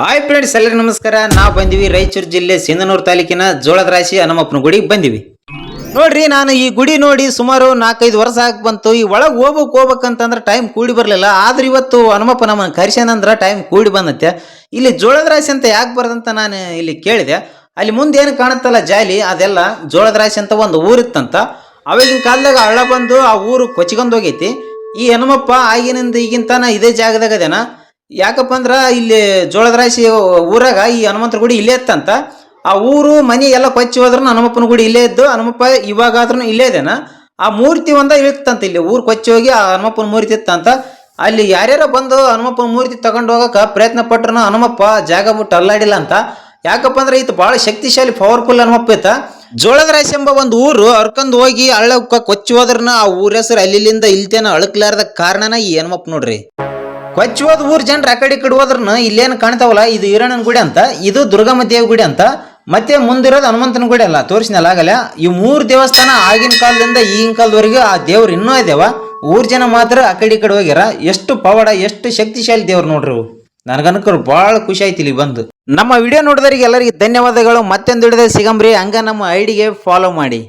Hi friends, ಎಲ್ಲರಿಗೂ ನಮಸ್ಕಾರ. ನಾವು ಬಂದಿವಿ ರಾಯಚೂರು ಜಿಲ್ಲೆ ಸಿಂಧನೂರು ತಾಲೂಕಿನ ಜೋಳದ ರಾಶಿ ಹನುಮಪ್ಪನ ಗುಡಿಗೆ ಬಂದಿವಿ. ನೋಡ್ರಿ, ನಾನು ಈ ಗುಡಿ ನೋಡಿ ಸುಮಾರು 4-5 ವರ್ಷ ಆಗಿ ಬಂತು. ಈ ಒಳಗೆ ಹೋಗ್ಬೇಕಂತಂದ್ರೆ ಟೈಮ್ ಕೂಡಿ ಬರಲಿಲ್ಲ. ಆದ್ರೆ ಇವತ್ತು ಹನುಮಪ್ಪ ನಮ್ಮನ್ನು ಕರ್ಸ್ಯಾನಂದ್ರೆ ಟೈಮ್ ಕೂಡಿ ಬಂದತ್ತೆ. ಇಲ್ಲಿ ಜೋಳದ ರಾಶಿ ಅಂತ ಯಾಕೆ ಬರದಂತ ನಾನು ಇಲ್ಲಿ ಕೇಳಿದೆ. ಅಲ್ಲಿ ಮುಂದೆ ಏನು ಕಾಣುತ್ತಲ್ಲ ಜಾಲಿ, ಅದೆಲ್ಲ ಜೋಳದ ರಾಶಿ ಅಂತ ಒಂದು ಊರಿತ್ತಂತ. ಅವಾಗಿನ ಕಾಲದಾಗ ಹಳ್ಳ ಬಂದು ಆ ಊರು ಕೊಚ್ಕೊಂಡು ಹೋಗೈತಿ. ಈ ಹನುಮಪ್ಪ ಆಗಿನಿಂದ ಈಗಿಂತಾನ ಇದೇ ಜಾಗದಾಗ ಅದೇನ. ಯಾಕಪ್ಪ ಅಂದ್ರ ಇಲ್ಲಿ ಜೋಳದ ರಾಶಿ ಊರಾಗ ಈ ಹನುಮಂತರ ಗುಡಿ ಇಲ್ಲೇ ಇತ್ತಂತ. ಆ ಊರು ಮನಿ ಎಲ್ಲ ಕೊಚ್ಚಿ ಹೋದ್ರು ಹನುಮಪ್ಪನ ಗುಡಿ ಇಲ್ಲೇ ಇದ್ದು, ಹನುಮಪ್ಪ ಇವಾಗಾದ್ರೂ ಇಲ್ಲೇ ಇದೇನ. ಆ ಮೂರ್ತಿ ಒಂದ ಇಳಿತಂತ. ಇಲ್ಲಿ ಊರು ಕೊಚ್ಚಿ ಹೋಗಿ ಆ ಹನುಮಪ್ಪನ ಮೂರ್ತಿ ಇತ್ತಂತ. ಅಲ್ಲಿ ಯಾರ್ಯಾರ ಬಂದು ಹನುಮಪ್ಪನ ಮೂರ್ತಿ ತಗೊಂಡು ಹೋಗಕ ಪ್ರಯತ್ನ ಪಟ್ರು ಹನುಮಪ್ಪ ಜಾಗ ಬಿಟ್ಟು ಅಲ್ಲಾಡಿಲ್ಲ ಅಂತ. ಯಾಕಪ್ಪ ಅಂದ್ರೆ ಇದು ಬಹಳ ಶಕ್ತಿಶಾಲಿ ಪವರ್ಫುಲ್ ಹನುಮಪ್ಪ ಇತ್ತ. ಜೋಳದ ರಾಶಿ ಎಂಬ ಒಂದು ಊರು ಹರ್ಕೊಂಡ್ ಹೋಗಿ ಹಳ್ಳಕ್ಕ ಕೊಚ್ಚಿ ಹೋದ್ರನ ಆ ಊರ ಹೆಸರು ಅಲ್ಲಿಂದ ಇಲ್ತೇನ ಅಳಕ್ಲಾರ್ದ ಕಾರಣನ ಈ ಹನುಮಪ್ಪ ನೋಡ್ರಿ. ಕೊಚ್ಚಿ ಹೋದ ಊರ್ ಜನರು ಆ ಕಡೆ ಹೋದ್ರನ ಇಲ್ಲೇನು ಕಾಣ್ತಾವಲ್ಲ, ಇದು ಈರಣ್ಣನ ಗುಡಿ ಅಂತ, ಇದು ದುರ್ಗಮ್ಮ ದೇವಿ ಗುಡಿ ಅಂತ, ಮತ್ತೆ ಮುಂದಿರೋದು ಹನುಮಂತನ ಗುಡಿ ಅಲ್ಲ, ತೋರಿಸಿನಲ್ಲ ಆಗಲ್ಲ. ಈ 3 ದೇವಸ್ಥಾನ ಆಗಿನ ಕಾಲದಿಂದ ಈಗಿನ ಕಾಲದವರೆಗೂ ಆ ದೇವ್ರು ಇನ್ನೂ ಇದೇವ. ಊರ್ ಜನ ಮಾತ್ರ ಆ ಕಡೆ ಹೋಗ್ಯಾರ. ಎಷ್ಟು ಪವಾಡ, ಎಷ್ಟು ಶಕ್ತಿಶಾಲಿ ದೇವ್ರು ನೋಡ್ರಿ. ನನಗನ್ಕರು ಬಹಳ ಖುಷಿ ಆಯ್ತು ಇಲ್ಲಿ ಬಂದು. ನಮ್ಮ ವಿಡಿಯೋ ನೋಡಿದವರಿಗೆ ಎಲ್ಲರಿಗೆ ಧನ್ಯವಾದಗಳು. ಮತ್ತೊಂದು ವಿಡಿಯೋದಲ್ಲಿ ಸಿಗಂಬ್ರಿ. ಹಂಗ ನಮ್ಮ ಐಡಿಗೆ ಫಾಲೋ ಮಾಡಿ.